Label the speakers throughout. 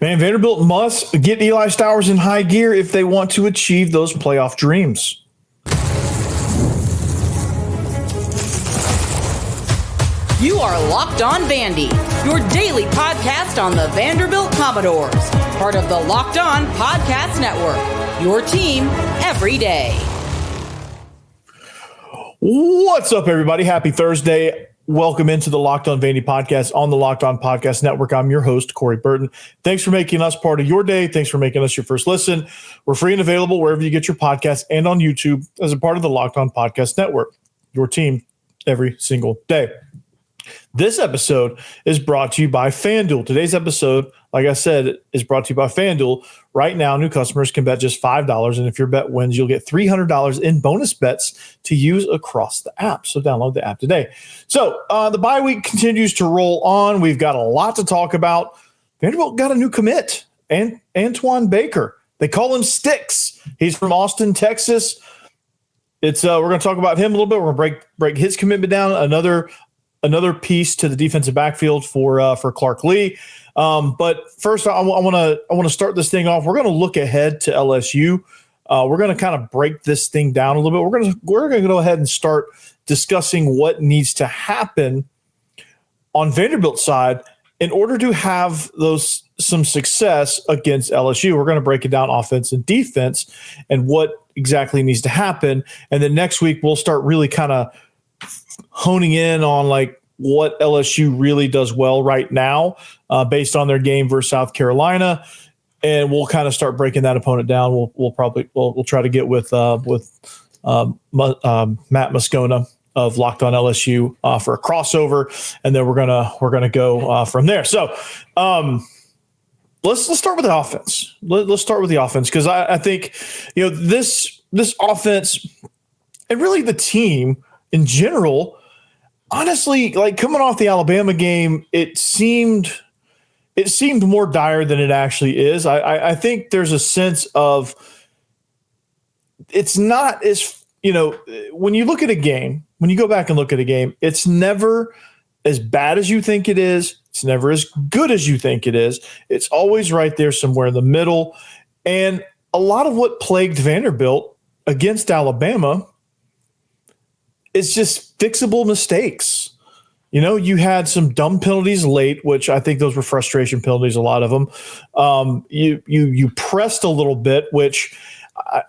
Speaker 1: Man, Vanderbilt must get Eli Stowers in high gear if they want to achieve those playoff dreams.
Speaker 2: You are Locked On Vandy, your daily podcast on the Vanderbilt Commodores, part of the Locked On Podcast Network, your team every day.
Speaker 1: What's up, everybody? Happy Thursday. Welcome into the Locked On Vandy podcast on the Locked On Podcast Network. I'm your host, Corey Burton. Thanks for making us part of your day. Thanks for making us your first listen. We're free and available wherever you get your podcasts and on YouTube as a part of the Locked On Podcast Network, your team every single day. This episode is brought to you by FanDuel. Today's episode, like I said, is brought to you by FanDuel. Right now, new customers can bet just $5, and if your bet wins, you'll get $300 in bonus bets to use across the app. So download the app today. So the bye week continues to roll on. We've got a lot to talk about. Vanderbilt got a new commit, and Antione Baker. They call him Sticks. He's from Austin, Texas. We're going to talk about him a little bit. We're going to break his commitment down. Another piece to the defensive backfield for Clark Lea. But first, I want to start this thing off. We're going to look ahead to LSU. We're going to kind of break this thing down a little bit. We're going to go ahead and start discussing what needs to happen on Vanderbilt's side in order to have some success against LSU. We're going to break it down offense and defense and what exactly needs to happen. And then next week we'll start really kind of honing in on like what LSU really does well right now based on their game versus South Carolina. And we'll kind of start breaking that opponent down. We'll try to get with Matt Moscona of Locked On LSU for a crossover. And then we're going to go from there. So let's start with the offense. Let's start with the offense. Cause I think, this offense and really the team in general, honestly, like coming off the Alabama game, it seemed more dire than it actually is. I think there's a sense of it's not as, when you look at a game, when you go back and look at a game, it's never as bad as you think it is. It's never as good as you think it is. It's always right there somewhere in the middle. And a lot of what plagued Vanderbilt against Alabama it's just fixable mistakes. You had some dumb penalties late, which I think those were frustration penalties, a lot of them. You pressed a little bit, which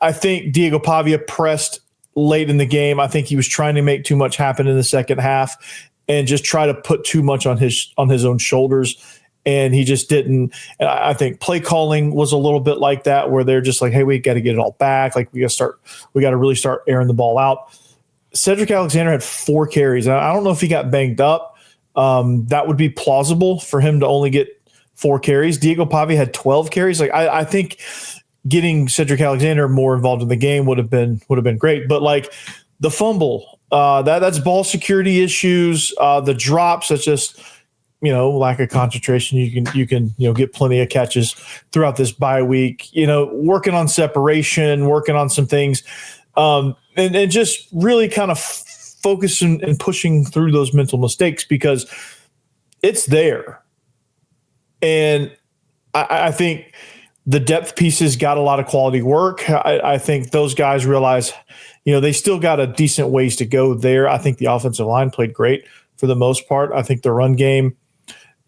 Speaker 1: I think Diego Pavia pressed late in the game. I think he was trying to make too much happen in the second half and just try to put too much on his own shoulders. And he just didn't. And I think play calling was a little bit like that, where they're just like, hey, we got to get it all back. Like we got to really start airing the ball out. Cedric Alexander had 4 carries. I don't know if he got banged up. That would be plausible for him to only get 4 carries. Diego Pavia had 12 carries. Like I think getting Cedric Alexander more involved in the game would have been great. But like the fumble, that's ball security issues. The drops, that's just lack of concentration. You can get plenty of catches throughout this bye week. Working on separation, working on some things. And just really kind of focusing and pushing through those mental mistakes because it's there. And I think the depth pieces got a lot of quality work. I think those guys realize, they still got a decent ways to go there. I think the offensive line played great for the most part. I think the run game,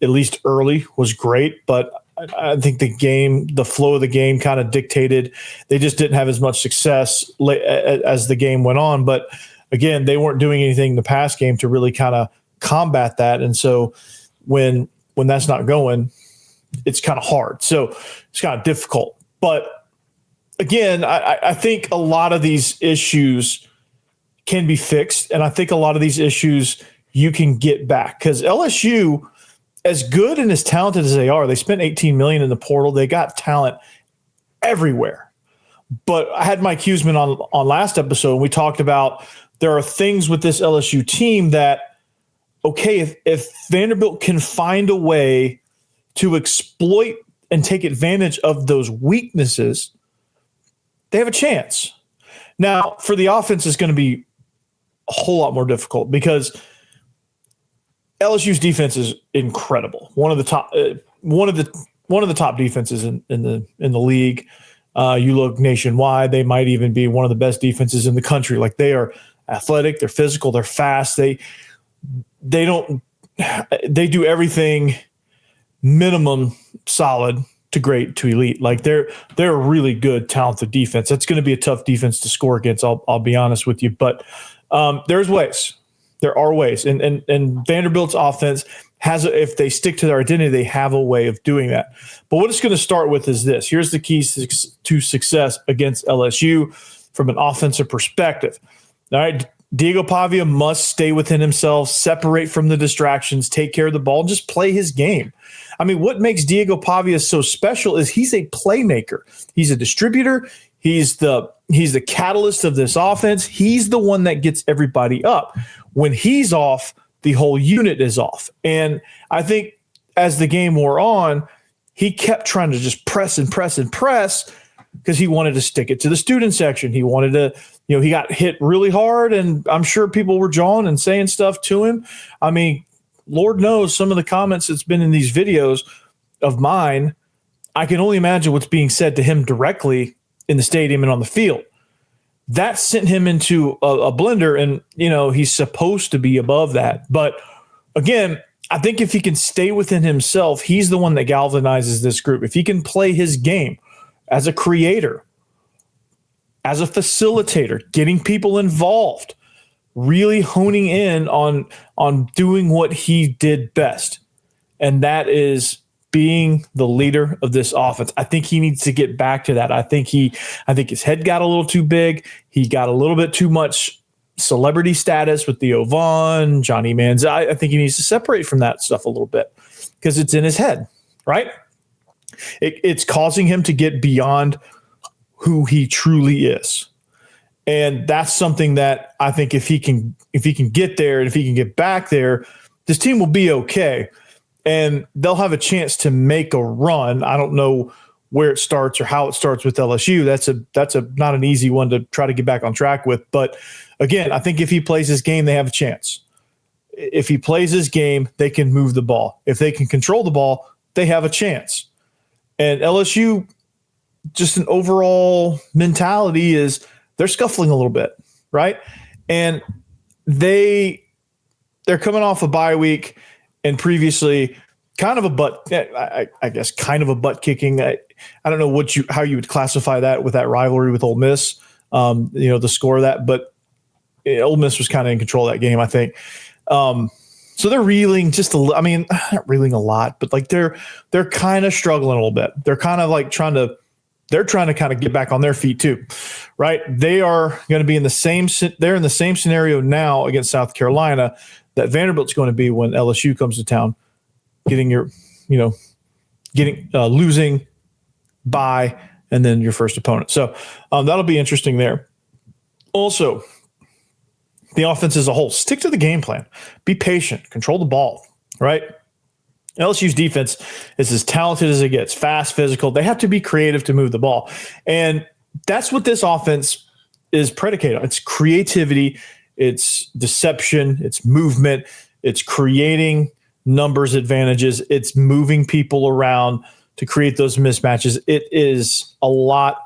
Speaker 1: at least early, was great, but I think the flow of the game kind of dictated. They just didn't have as much success as the game went on. But again, they weren't doing anything in the pass game to really kind of combat that. And so when that's not going, it's kind of hard. So it's kind of difficult. But again, I think a lot of these issues can be fixed. And I think a lot of these issues you can get back because LSU, as good and as talented as they are, they spent $18 million in the portal. They got talent everywhere. But I had Mike Huseman on last episode, and we talked about there are things with this LSU team that, okay, if Vanderbilt can find a way to exploit and take advantage of those weaknesses, they have a chance. Now, for the offense, it's going to be a whole lot more difficult because LSU's defense is incredible. One of the one of the top defenses in the league. You look nationwide, they might even be one of the best defenses in the country. Like, they are athletic, they're physical, they're fast. They do everything minimum solid to great to elite. Like, they're a really good, talented defense. That's going to be a tough defense to score against. I'll be honest with you, but there's ways. There are ways, and Vanderbilt's offense if they stick to their identity, they have a way of doing that. But what it's going to start with is this. Here's the keys to success against LSU from an offensive perspective. All right, Diego Pavia must stay within himself, separate from the distractions, take care of the ball, and just play his game. I mean, what makes Diego Pavia so special is he's a playmaker. He's a distributor. He's the catalyst of this offense. He's the one that gets everybody up. When he's off, the whole unit is off. And I think as the game wore on, he kept trying to just press and press and press because he wanted to stick it to the student section. He wanted to, he got hit really hard, and I'm sure people were jawing and saying stuff to him. I mean, Lord knows some of the comments that's been in these videos of mine, I can only imagine what's being said to him directly in the stadium and on the field. That sent him into a blender, and, he's supposed to be above that. But again, I think if he can stay within himself, he's the one that galvanizes this group. If he can play his game as a creator, as a facilitator, getting people involved, really honing in on doing what he did best, and that is being the leader of this offense. I think he needs to get back to that. I think his head got a little too big. He got a little bit too much celebrity status with Theo Vaughn, Johnny Manziel. I think he needs to separate from that stuff a little bit because it's in his head, right? It's causing him to get beyond who he truly is. And that's something that I think if he can get there and if he can get back there, this team will be okay. And they'll have a chance to make a run. I don't know where it starts or how it starts with LSU. That's not an easy one to try to get back on track with. But again, I think if he plays his game, they have a chance. If he plays his game, they can move the ball. If they can control the ball, they have a chance. And LSU, just an overall mentality is they're scuffling a little bit, right? And they're coming off a bye week. And previously, kind of a butt kicking. I don't know how you would classify that with that rivalry with Ole Miss. The score of that, but Ole Miss was kind of in control of that game, I think. So they're reeling just not reeling a lot, but like they're kind of struggling a little bit. They're kind of like trying to kind of get back on their feet too, right? They are going to be in the same scenario now against South Carolina that Vanderbilt's going to be when LSU comes to town, losing by, and then your first opponent. So that'll be interesting there. Also, the offense as a whole, stick to the game plan, be patient, control the ball, right? LSU's defense is as talented as it gets, fast, physical. They have to be creative to move the ball. And that's what this offense is predicated on. It's creativity. It's deception, it's movement, it's creating numbers advantages, it's moving people around to create those mismatches. It is a lot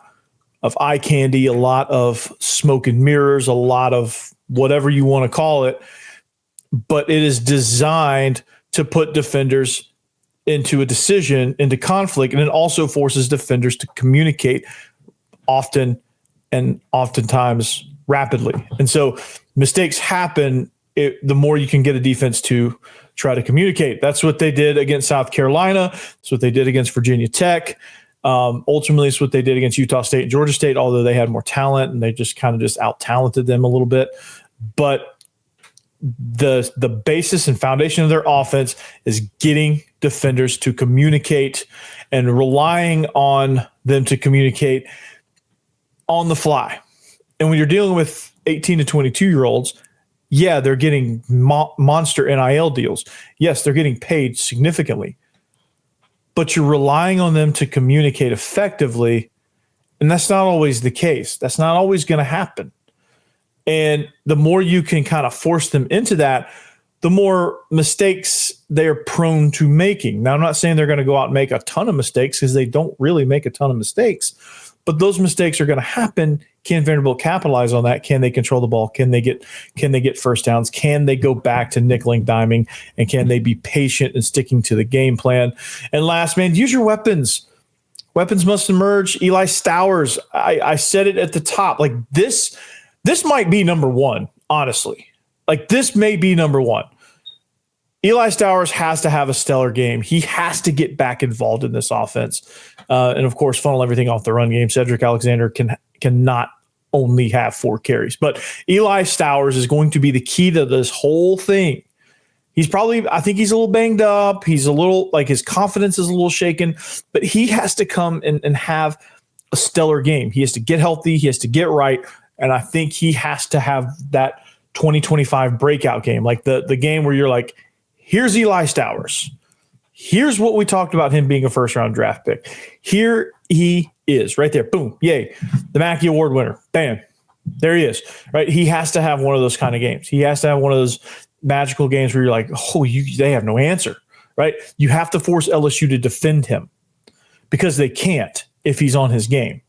Speaker 1: of eye candy, a lot of smoke and mirrors, a lot of whatever you want to call it, but it is designed to put defenders into a decision, into conflict, and it also forces defenders to communicate often and oftentimes rapidly. And so mistakes happen the more you can get a defense to try to communicate. That's what they did against South Carolina. That's what they did against Virginia Tech. Ultimately, it's what they did against Utah State and Georgia State, although they had more talent and they just kind of just out-talented them a little bit. But the basis and foundation of their offense is getting defenders to communicate and relying on them to communicate on the fly. And when you're dealing with 18 to 22-year-olds, yeah, they're getting monster NIL deals. Yes, they're getting paid significantly. But you're relying on them to communicate effectively, and that's not always the case. That's not always going to happen. And the more you can kind of force them into that, the more mistakes they're prone to making. Now, I'm not saying they're going to go out and make a ton of mistakes because they don't really make a ton of mistakes, but those mistakes are going to happen. Can Vanderbilt capitalize on that? Can they control the ball? Can they get first downs? Can they go back to nickel and diming? And can they be patient and sticking to the game plan? And last, man, use your weapons. Weapons must emerge. Eli Stowers, I said it at the top. Like this might be number one, honestly. Like this may be number one. Eli Stowers has to have a stellar game. He has to get back involved in this offense. And of course, funnel everything off the run game. Cedric Alexander cannot only have 4 carries. But Eli Stowers is going to be the key to this whole thing. I think he's a little banged up. He's a little, like his confidence is a little shaken, but he has to come and have a stellar game. He has to get healthy. He has to get right. And I think he has to have that 2025 breakout game, like the game where you're like, here's Eli Stowers. Here's what we talked about him being a first-round draft pick. Here he is, right there. Boom, yay. The Mackey Award winner. Bam. There he is, right? He has to have one of those kind of games. He has to have one of those magical games where you're like, oh, they have no answer, right? You have to force LSU to defend him because they can't if he's on his game.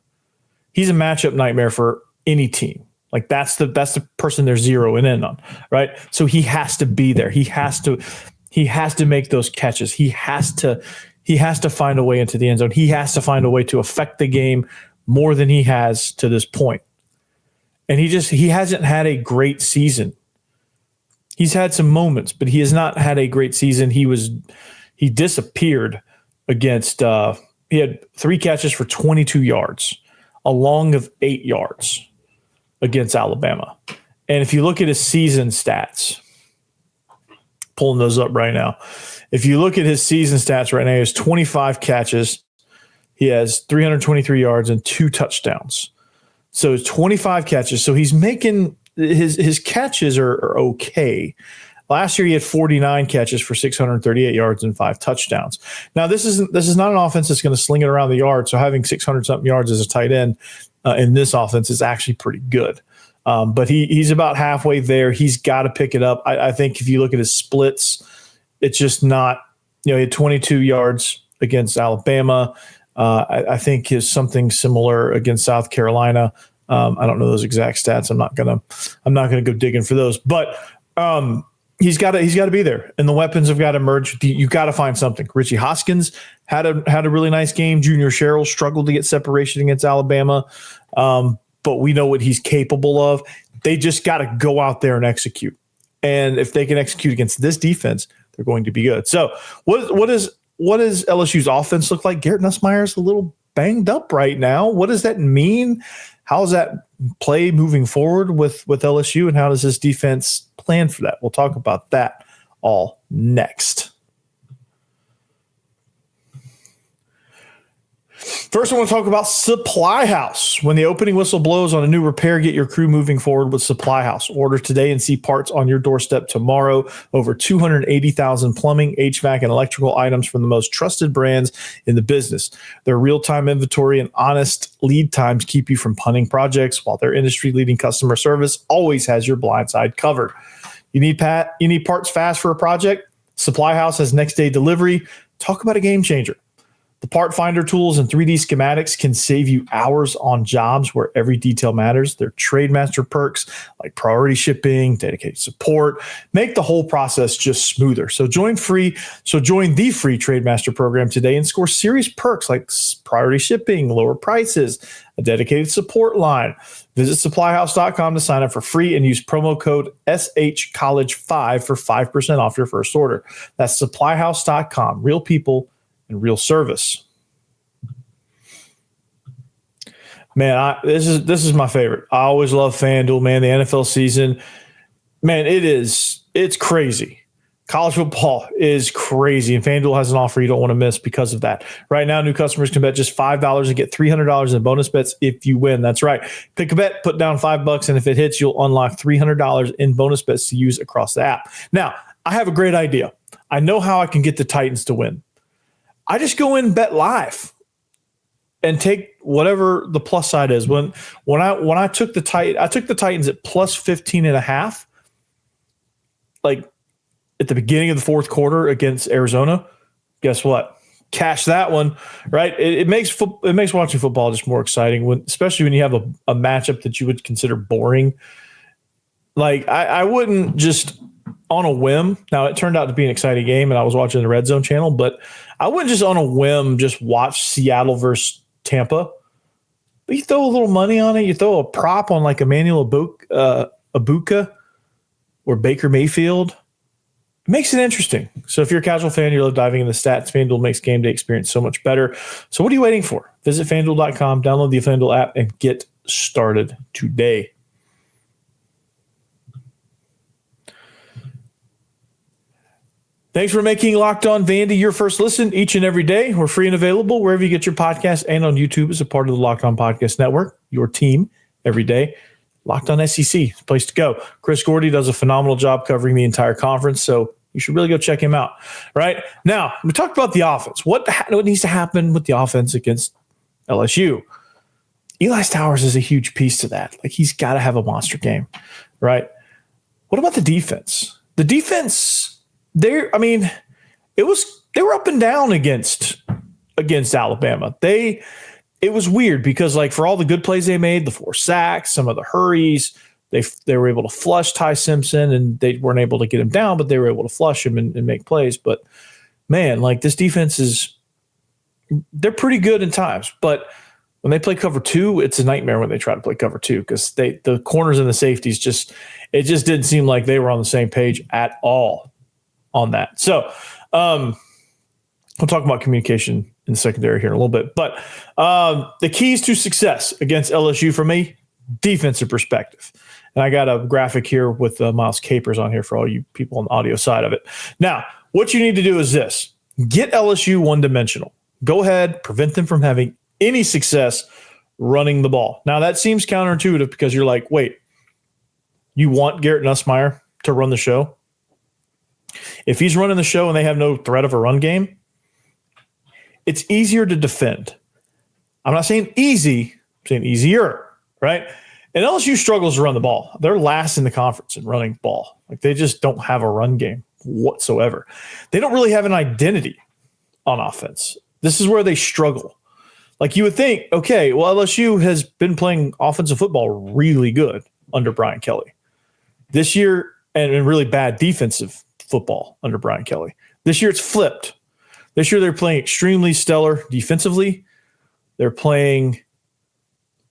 Speaker 1: He's a matchup nightmare for any team. Like that's the person they're zeroing in on, right? So he has to be there. He has to make those catches. He has to find a way into the end zone. He has to find a way to affect the game more than he has to this point. And he hasn't had a great season. He's had some moments, but he has not had a great season. He disappeared against he had 3 catches for 22 yards, a long of 8 yards against Alabama. And if you look at his season stats, pulling those up right now. If you look at his season stats right now, he has 25 catches. He has 323 yards and 2 touchdowns. So 25 catches. So he's making his catches are okay. Last year he had 49 catches for 638 yards and 5 touchdowns. Now this is not an offense that's going to sling it around the yard. So having 600 something yards as a tight end in this offense is actually pretty good. But he's about halfway there. He's got to pick it up. I think if you look at his splits, it's just not, he had 22 yards against Alabama. I think his something similar against South Carolina. I don't know those exact stats. I'm not gonna go digging for those, but he's got to be there, and the weapons have got to emerge. You got to find something. Richie Hoskins had a really nice game. Junior Sherrill struggled to get separation against Alabama, but we know what he's capable of. They just got to go out there and execute, and if they can execute against this defense, they're going to be good. So what does LSU's offense look like? Garrett Nussmeier's a little banged up right now. What does that mean? How does that play moving forward with LSU, and how does this defense plan for that? We'll talk about that all next. First, I want to talk about SupplyHouse. When the opening whistle blows on a new repair, get your crew moving forward with SupplyHouse. Order today and see parts on your doorstep tomorrow. Over 280,000 plumbing, HVAC, and electrical items from the most trusted brands in the business. Their real-time inventory and honest lead times keep you from punting projects, while their industry-leading customer service always has your blind side covered. You need parts fast for a project? SupplyHouse has next-day delivery. Talk about a game changer. The part finder tools and 3D schematics can save you hours on jobs where every detail matters. Their Trademaster perks like priority shipping, dedicated support, make the whole process just smoother. So join the free Trademaster program today and score serious perks like priority shipping, lower prices, a dedicated support line. Visit supplyhouse.com to sign up for free and use promo code SHCollege5 for 5% off your first order. That's supplyhouse.com. Real people and real service. Man, this is my favorite. I always love FanDuel, man. The NFL season, man, it's crazy. College football is crazy, and FanDuel has an offer you don't want to miss because of that. Right now, new customers can bet just $5 and get $300 in bonus bets if you win. That's right. Pick a bet, put down $5, and if it hits, you'll unlock $300 in bonus bets to use across the app. Now, I have a great idea. I know how I can get the Titans to win. I just go in and bet live and take whatever the plus side is. When I took the Titans at plus 15.5. Like, at the beginning of the fourth quarter against Arizona. Guess what? Cash that one, right? It makes watching football just more exciting, especially when you have a matchup that you would consider boring. Like I wouldn't just on a whim. Now it turned out to be an exciting game, and I was watching the Red Zone channel, but I wouldn't just on a whim just watch Seattle versus Tampa. But you throw a little money on it. You throw a prop on like Emmanuel Abuka or Baker Mayfield. Makes it interesting. So if you're a casual fan, you love diving into the stats, FanDuel makes game day experience so much better. So what are you waiting for? Visit FanDuel.com, download the FanDuel app, and get started today. Thanks for making Locked On Vandy your first listen each and every day. We're free and available wherever you get your podcasts and on YouTube as a part of the Locked On Podcast Network, your team every day. Locked On SEC, place to go. Chris Gordy does a phenomenal job covering the entire conference, so you should really go check him out. Right now, we talked about the offense. What needs to happen with the offense against LSU? Eli Stowers is a huge piece to that. Like, he's got to have a monster game, right? What about the defense? The defense, they were up and down against Alabama. It was weird because, like, for all the good plays they made, the 4 sacks, some of the hurries, they were able to flush Ty Simpson, and they weren't able to get him down, but they were able to flush him and make plays. But, man, like, this defense they're pretty good in times. But when they play cover 2, it's a nightmare when they try to play cover 2 because the corners and the safeties it just didn't seem like they were on the same page at all on that. So we'll talk about communication in the secondary here in a little bit. But the keys to success against LSU from a defensive perspective. And I got a graphic here with Miles Capers on here for all you people on the audio side of it. Now, what you need to do is this. Get LSU one-dimensional. Go ahead, prevent them from having any success running the ball. Now, that seems counterintuitive because you're like, wait, you want Garrett Nussmeier to run the show? If he's running the show and they have no threat of a run game, it's easier to defend. I'm not saying easy, I'm saying easier, right? And LSU struggles to run the ball. They're last in the conference in running the ball. Like, they just don't have a run game whatsoever. They don't really have an identity on offense. This is where they struggle. Like, you would think, okay, well, LSU has been playing offensive football really good under Brian Kelly this year, and really bad defensive football under Brian Kelly. This year it's flipped. This year they're playing extremely stellar defensively. They're playing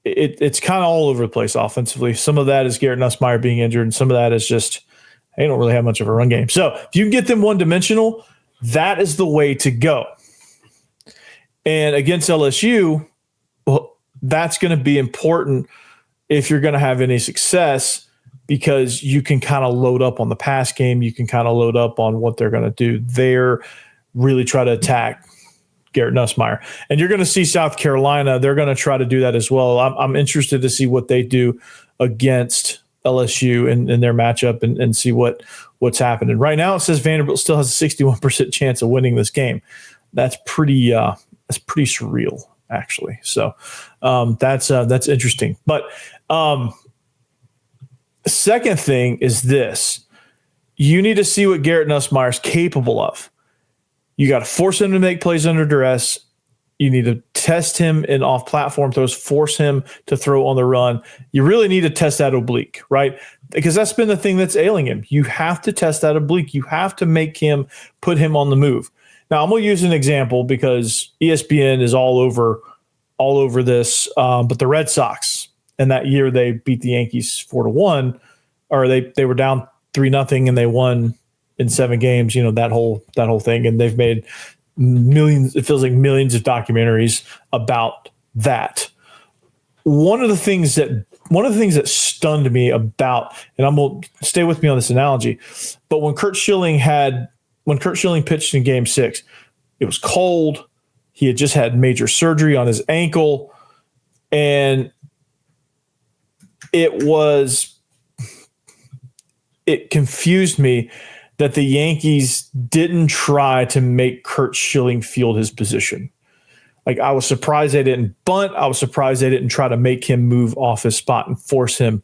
Speaker 1: it's kind of all over the place offensively. Some of that is Garrett Nussmeier being injured, and some of that is just they don't really have much of a run game. So if you can get them one-dimensional, that is the way to go. And against LSU, well, that's going to be important if you're going to have any success because you can kind of load up on the pass game. You can kind of load up on what they're going to do there, really try to attack Garrett Nussmeier. And you're going to see South Carolina. They're going to try to do that as well. I'm interested to see what they do against LSU in their matchup and see what's happening. Right now it says Vanderbilt still has a 61% chance of winning this game. That's pretty surreal, actually. So that's interesting. But the second thing is this. You need to see what Garrett Nussmeier is capable of. You got to force him to make plays under duress. You need to test him in off-platform throws, force him to throw on the run. You really need to test that oblique, right? Because that's been the thing that's ailing him. You have to test that oblique. You have to make him, put him on the move. Now, I'm going to use an example because ESPN is all over this. But the Red Sox, in that year, they beat the Yankees 4-1, or they were down 3-0 and they won in 7 games. You know, that whole thing, and they've made millions. It feels like millions of documentaries about that. One of the things that stunned me about, and I'm going to stay with me on this analogy, but when Curt Schilling pitched in Game 6, it was cold. He had just had major surgery on his ankle, and it confused me that the Yankees didn't try to make Curt Schilling field his position. Like, I was surprised they didn't bunt. I was surprised they didn't try to make him move off his spot and force him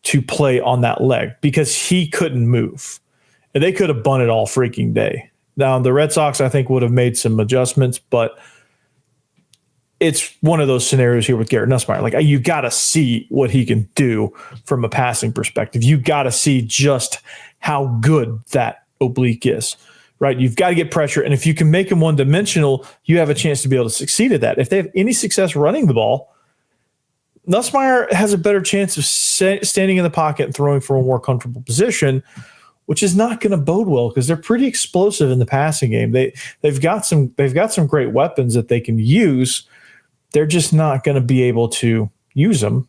Speaker 1: to play on that leg because he couldn't move. and they could have bunted all freaking day. Now, the Red Sox, I think, would have made some adjustments, but it's one of those scenarios here with Garrett Nussmeier. Like, you got to see what he can do from a passing perspective. You got to see just how good that oblique is, right? You've got to get pressure, and if you can make him one-dimensional, you have a chance to be able to succeed at that. If they have any success running the ball, Nussmeier has a better chance of standing in the pocket and throwing from a more comfortable position, which is not going to bode well because they're pretty explosive in the passing game. They've got some great weapons that they can use. They're just not going to be able to use them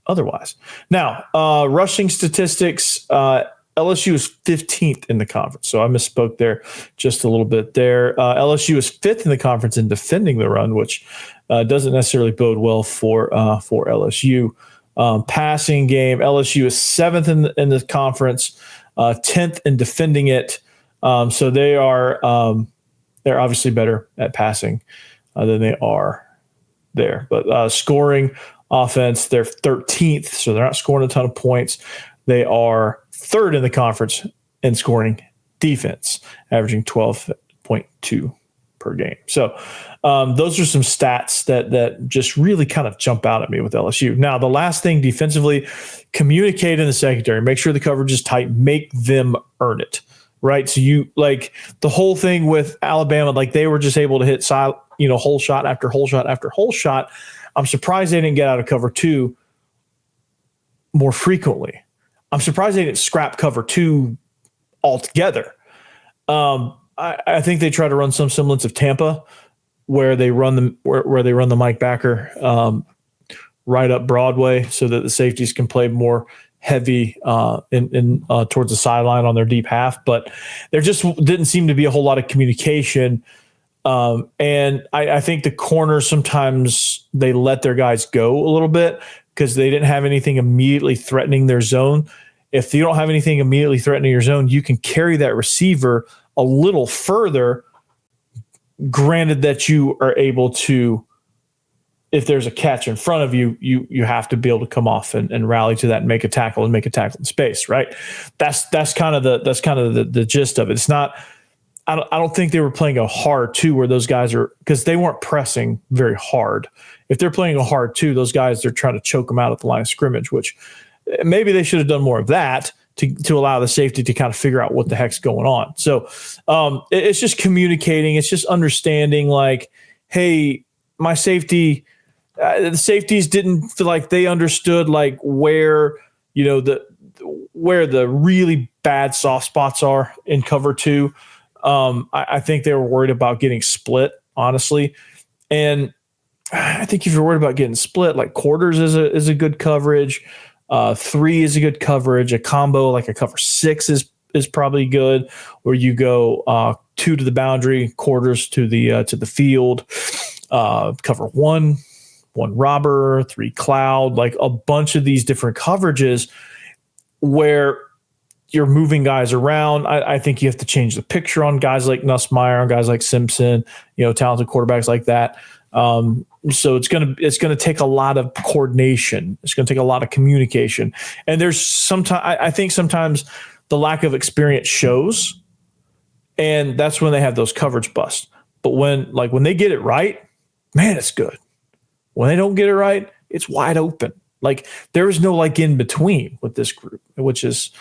Speaker 1: otherwise. Now, rushing statistics, LSU is 15th in the conference. So I misspoke there just a little bit there. LSU is 5th in the conference in defending the run, which doesn't necessarily bode well for LSU. Passing game, LSU is 7th in the conference, 10th in defending it. So they're obviously better at passing than they are there. But scoring offense, they're 13th, so they're not scoring a ton of points. They are 3rd in the conference in scoring defense, averaging 12.2 per game. So those are some stats that just really kind of jump out at me with LSU. Now, the last thing defensively, communicate in the secondary. Make sure the coverage is tight. Make them earn it, right? So you like the whole thing with Alabama, like they were just able to hit hole shot after hole shot after hole shot. I'm surprised they didn't get out of cover 2 more frequently. I'm surprised they didn't scrap cover 2 altogether. I think they try to run some semblance of Tampa, where they run the Mike Backer right up Broadway, so that the safeties can play more heavy in towards the sideline on their deep half. But there just didn't seem to be a whole lot of communication. And I think the corners sometimes they let their guys go a little bit because they didn't have anything immediately threatening their zone. If you don't have anything immediately threatening your zone, you can carry that receiver a little further, granted that you are able to, if there's a catch in front of you, you have to be able to come off and rally to that and make a tackle in space, right? That's kind of the gist of it. It's not, I don't think they were playing a hard 2 where those guys are, because they weren't pressing very hard. If they're playing a hard 2, those guys, they're trying to choke them out at the line of scrimmage, which maybe they should have done more of that to allow the safety to kind of figure out what the heck's going on. So it's just communicating. It's just understanding like, hey, my safety, the safeties didn't feel like they understood like where the really bad soft spots are in cover 2. I think they were worried about getting split, honestly. And I think if you're worried about getting split, like quarters is a good coverage. 3 is a good coverage. A combo like a cover 6 is probably good, where you go 2 to the boundary, quarters to the field. Cover 1 robber, 3 cloud, like a bunch of these different coverages where you're moving guys around. I think you have to change the picture on guys like Nussmeier, on guys like Simpson, talented quarterbacks like that. So it's gonna take a lot of coordination. It's gonna take a lot of communication. And there's I think sometimes the lack of experience shows, and that's when they have those coverage busts. But when they get it right, man, it's good. When they don't get it right, it's wide open. Like there is no in between with this group, which is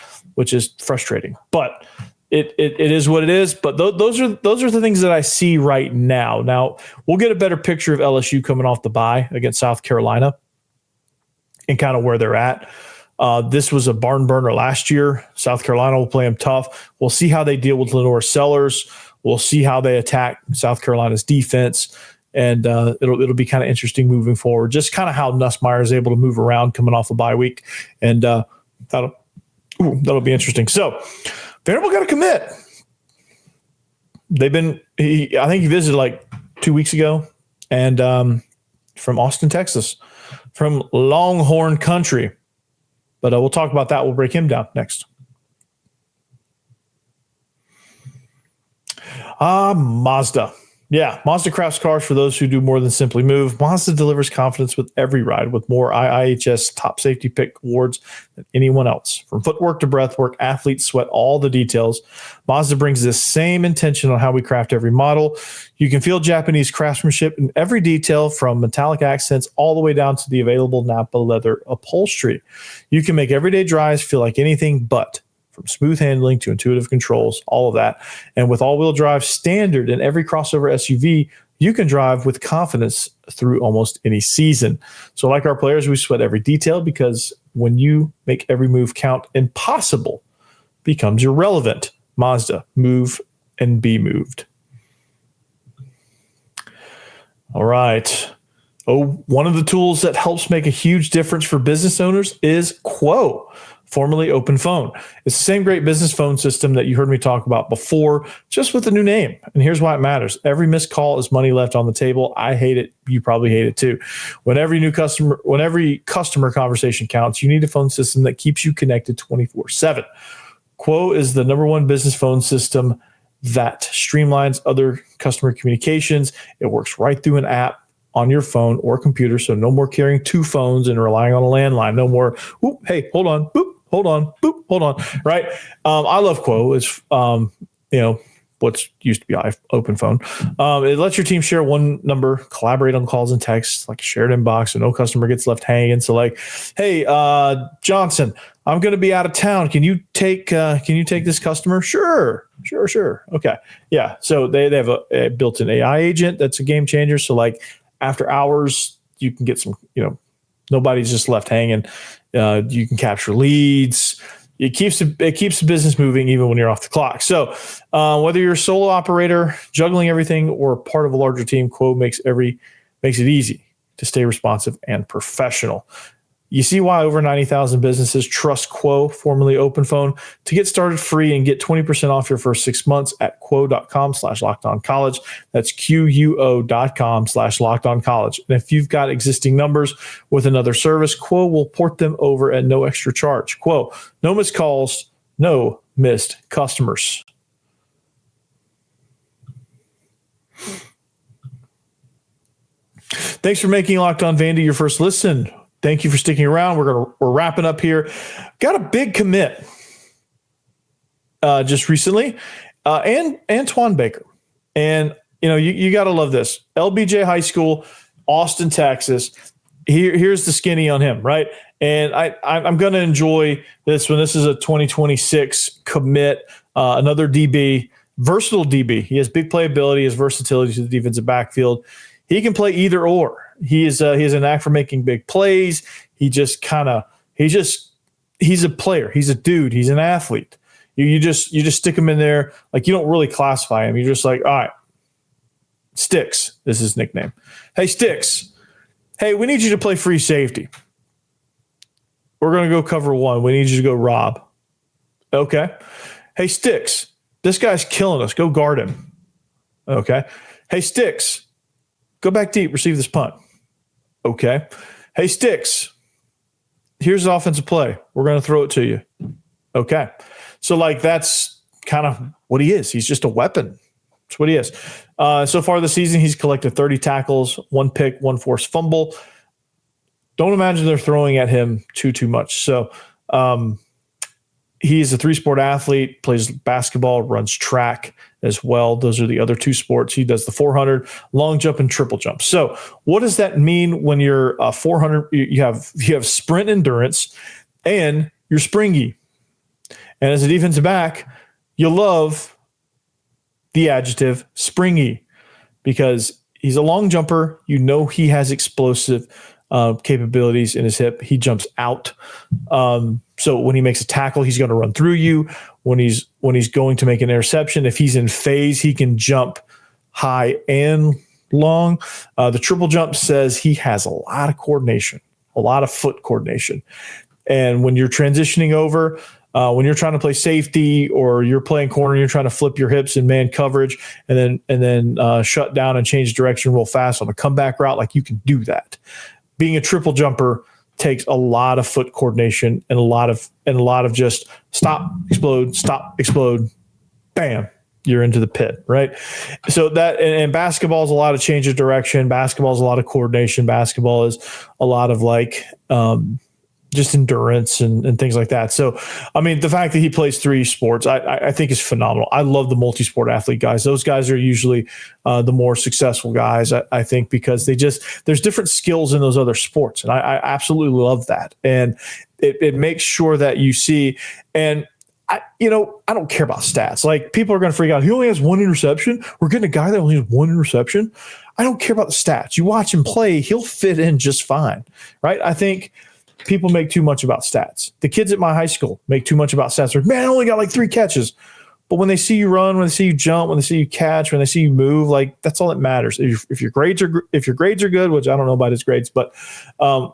Speaker 1: frustrating. But it is what it is. But those are the things that I see right now. Now we'll get a better picture of LSU coming off the bye against South Carolina and kind of where they're at. This was a barn burner last year. South Carolina will play them tough. We'll see how they deal with Lenore Sellers. We'll see how they attack South Carolina's defense. And it'll be kind of interesting moving forward, just kind of how Nussmeier is able to move around coming off a bye week. And that'll be interesting. So Vanderbilt got to commit. I think he visited 2 weeks ago, and from Austin, Texas, from Longhorn Country. But we'll talk about that. We'll break him down next. Mazda. Yeah, Mazda crafts cars for those who do more than simply move. Mazda delivers confidence with every ride with more IIHS top safety pick awards than anyone else. From footwork to breathwork, athletes sweat all the details. Mazda brings this same intention on how we craft every model. You can feel Japanese craftsmanship in every detail, from metallic accents all the way down to the available Nappa leather upholstery. You can make everyday drives feel like anything but. From smooth handling to intuitive controls, all of that. And with all-wheel drive standard in every crossover SUV, you can drive with confidence through almost any season. So like our players, we sweat every detail, because when you make every move count, impossible becomes irrelevant. Mazda, move and be moved. All right. One of the tools that helps make a huge difference for business owners is Quo, formerly Open Phone. It's the same great business phone system that you heard me talk about before, just with a new name. And here's why it matters. Every missed call is money left on the table. I hate it. You probably hate it too. When every customer conversation counts, you need a phone system that keeps you connected 24/7. Quo is the number one business phone system that streamlines other customer communications. It works right through an app on your phone or computer, so no more carrying two phones and relying on a landline. No more, whoop, hey, hold on, boop, hold on, boop, hold on, right? I love Quo. It's, what's used to be Open Phone. It lets your team share one number, collaborate on calls and texts, like a shared inbox, so no customer gets left hanging. So like, hey, Johnson, I'm going to be out of town. Can you take this customer? Sure. Okay. Yeah. So they have a built-in AI agent that's a game changer. So like, after hours, you can get some, nobody's just left hanging. You can capture leads. It keeps the business moving even when you're off the clock. So whether you're a solo operator, juggling everything, or part of a larger team, Quo makes it easy to stay responsive and professional. You see why over 90,000 businesses trust Quo, formerly Open Phone. To get started free and get 20% off your first 6 months at quo.com/lockedoncollege. That's QUO.com/lockedoncollege. And if you've got existing numbers with another service, Quo will port them over at no extra charge. Quo, no missed calls, no missed customers. Thanks for making Locked On Vandy your first listen. Thank you for sticking around. We're wrapping up here. Got a big commit just recently, and Antione Baker. And you got to love this. LBJ High School, Austin, Texas. Here's the skinny on him, right? And I'm going to enjoy this one. This is a 2026 commit, another DB, versatile DB. He has big playability, his versatility to the defensive backfield. He can play either or. He has a knack for making big plays. He's a player. He's a dude. He's an athlete. You just stick him in there. Like, you don't really classify him. You're just like, all right, Sticks. This is his nickname. Hey, Sticks. Hey, we need you to play free safety. We're going to go cover one. We need you to go rob. Okay. Hey, Sticks. This guy's killing us. Go guard him. Okay. Hey, Sticks. Go back deep. Receive this punt. Okay. Hey, Sticks. Here's the offensive play. We're going to throw it to you. Okay. So, like, that's kind of what he is. He's just a weapon. That's what he is. So far this season, he's collected 30 tackles, 1 pick, 1 forced fumble. Don't imagine they're throwing at him too much. So, he's a 3-sport athlete, plays basketball, runs track as well. Those are the other 2 sports. He does the 400, long jump, and triple jump. So what does that mean when you're 400? You have sprint endurance and you're springy. And as a defensive back, you love the adjective springy because he's a long jumper. He has explosive capabilities in his hip. He jumps out. So when he makes a tackle, he's going to run through you. When he's going to make an interception, if he's in phase, he can jump high and long. The triple jump says he has a lot of coordination, a lot of foot coordination. And when you're transitioning over, when you're trying to play safety or you're playing corner, you're trying to flip your hips in man coverage and then shut down and change direction real fast on a comeback route, like, you can do that. Being a triple jumper takes a lot of foot coordination and a lot of just stop, explode, bam, you're into the pit, right? So that, and basketball is a lot of change of direction. Basketball is a lot of coordination. Basketball is a lot of like, just endurance and things like that. So, I mean, the fact that he plays 3 sports, I think is phenomenal. I love the multi-sport athlete guys. Those guys are usually the more successful guys, I think, because there's different skills in those other sports. And I absolutely love that. And it makes sure that you see, and I don't care about stats. Like, people are going to freak out. He only has 1 interception. We're getting a guy that only has 1 interception. I don't care about the stats. You watch him play, he'll fit in just fine, right? I think people make too much about stats. The kids at my high school make too much about stats. They're, man, I only got like 3 catches. But when they see you run, when they see you jump, when they see you catch, when they see you move, like, that's all that matters. If your grades are good, which I don't know about his grades, but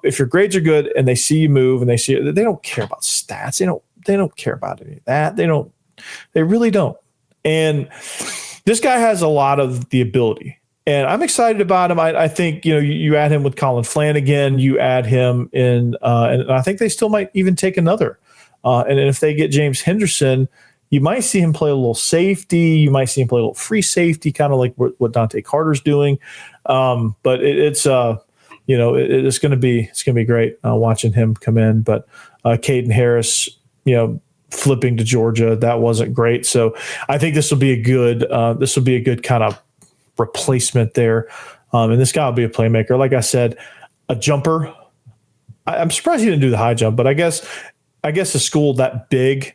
Speaker 1: if your grades are good and they see you move and they don't care about stats. They don't care about any of that. They really don't. And this guy has a lot of the ability. And I'm excited about him. I think, you add him with Colin Flanagan, you add him in, and I think they still might even take another. And if they get James Henderson, you might see him play a little safety. You might see him play a little free safety, kind of like what Dante Carter's doing. But it's going to be great watching him come in. But Caden Harris, flipping to Georgia, that wasn't great. So I think this will be a good kind of replacement there. And this guy will be a playmaker. Like I said, a jumper. I'm surprised he didn't do the high jump, but I guess a school that big,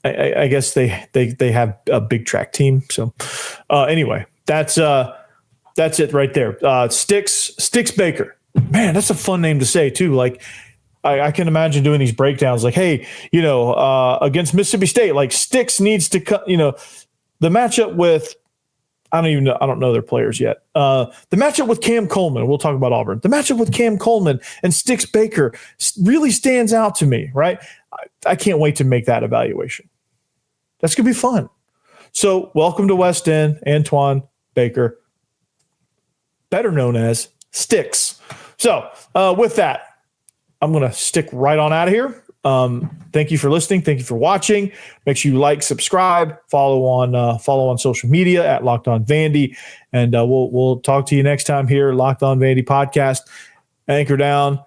Speaker 1: I guess they have a big track team. So anyway, that's it right there. Sticks Baker. Man, that's a fun name to say too. Like, I can imagine doing these breakdowns like, hey, against Mississippi State, like Sticks needs to cut, the matchup with, I don't know their players yet. The matchup with Cam Coleman, we'll talk about Auburn. The matchup with Cam Coleman and Sticks Baker really stands out to me, right? I can't wait to make that evaluation. That's going to be fun. So welcome to West End, Antoine Baker, better known as Sticks. So with that, I'm going to stick right on out of here. Thank you for listening. Thank you for watching. Make sure you like, subscribe, follow on social media at Locked On Vandy, and we'll talk to you next time here, Locked On Vandy podcast. Anchor down.